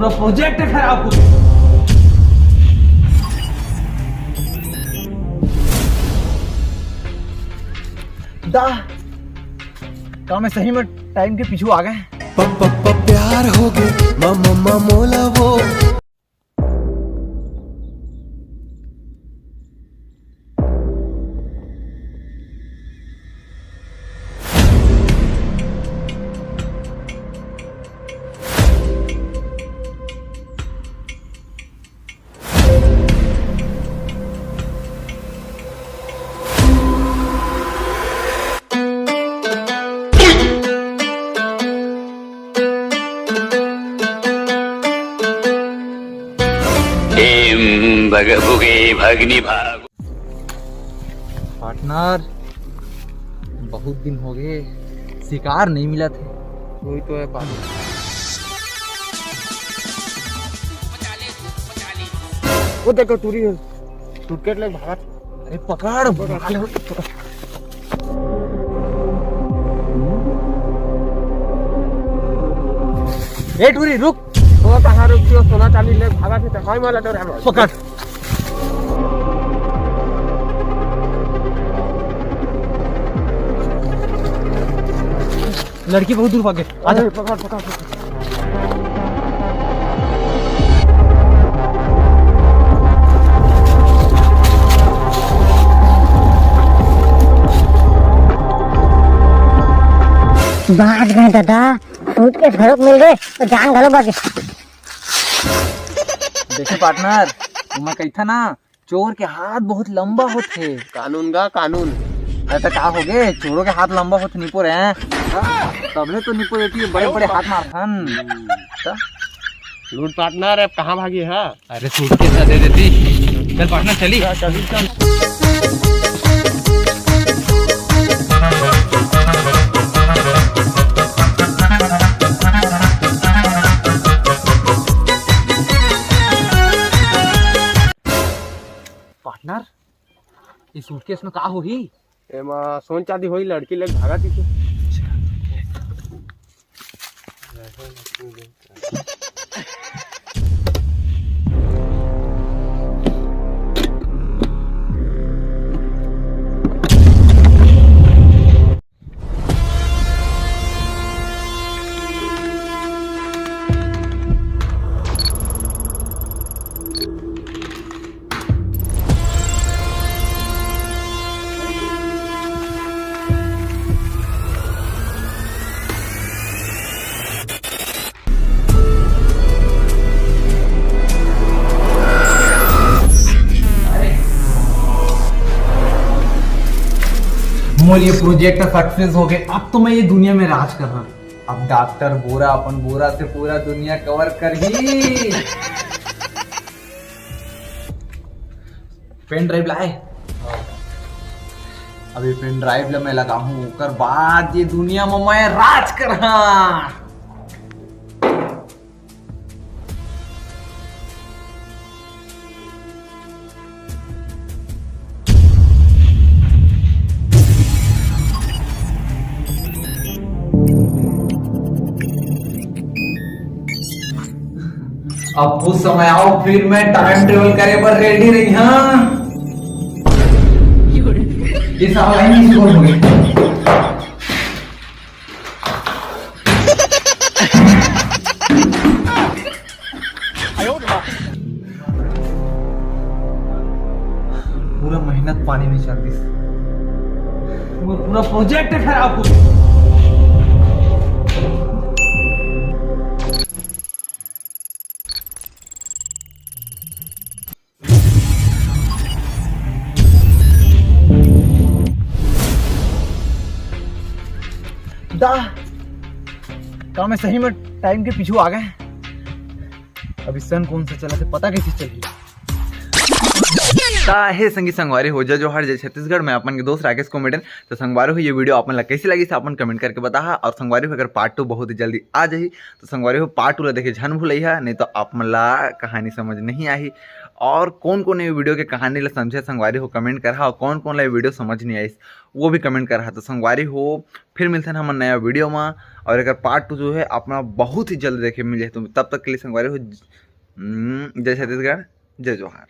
पूरा प्रोजेक्ट खराब हो दा का मैं सही में टाइम के पीछू आ गए। प्यार हो गए मम्मा मोला वो। भगभुगे भगनी भाग। पार्टनर बहुत दिन हो गए शिकार नहीं मिला थे। वही तो है पार्टनर। वो देखो टूरी टूटकेट ले भागा। अरे पकड़ ए टूरी रुक। तो कहाँ रुकी हो? सोना चांदी ले भागा थे तो हाई वाला डर है। पकड़ लड़की बहुत दूर भागे। आजा पकड़ पकड़ पकड़। भाग गए दादा, सूट के घरों मिल गए तो जान घरों भागे। देखो पार्टनर मैं कही था ना चोर के हाथ बहुत लंबा होते। कानून का कानून। अरे तो का हो गए चोरों के हाथ लंबा होते निपो रहे हैं तबले तो निपो देती बड़े बड़े हाथ मारथन। लूट पार्टनर अब कहाँ भागी है? अरे सूटकेस दे देती। चल पार्टनर चली। चल चल। पार्टनर इस सूटकेस में का हो ही? एमा सोन चांदी होई लड़की ले भागा थी। मोर ये प्रोजेक्ट सक्सेस हो गए। अब तो मैं ये दुनिया में राज कर रहा हूँ। अब डॉक्टर बोरा अपन बोरा से पूरा दुनिया कवर कर ही। पेन ड्राइव लाए। अभी पेन ड्राइव ला मैं लगा हूँ ओकर बाद ये दुनिया में मैं राज कर रहा। अब उस समय आओ फिर मैं टाइम ट्रेवल करे पर रेडी रही। हाँ ये सारा लाइन मिस हो गई। पूरा मेहनत पानी में चल दी। पूरा प्रोजेक्ट खराब हो गया। दा का मैं सही में टाइम के पीछू आ गए। अभी सन कौन सा चला थे पता कैसे चली। हे संगी संगवारी हो जा जो हर जय छत्तीसगढ़ में अपन के दोस्त राकेश कॉमेडियन। तो संगवारी हो ये वीडियो अपन ला कैसी लगी अपन कमेंट करके बता। और संगवारी हो अगर पार्ट 2 बहुत ही जल्दी आ जाही तो संगवारी हो पार्ट 2 ला देखे झन भूलई है नहीं तो आप मन ला कहानी समझ नहीं आई। और कौन कौन ये वीडियो के कहानी ला समझे संगवारी हो कमेंट करा, और कौन कौन ला वीडियो समझ नहीं आई वो भी कमेंट करा। तो संगवारी हो फिर मिलते हैं हम नया वीडियो में, और अगर पार्ट 2 जो है अपना बहुत ही जल्द देखे मिल जाए। तो तब तक के लिए संगवारी हो जय छत्तीसगढ़, जय जोहार।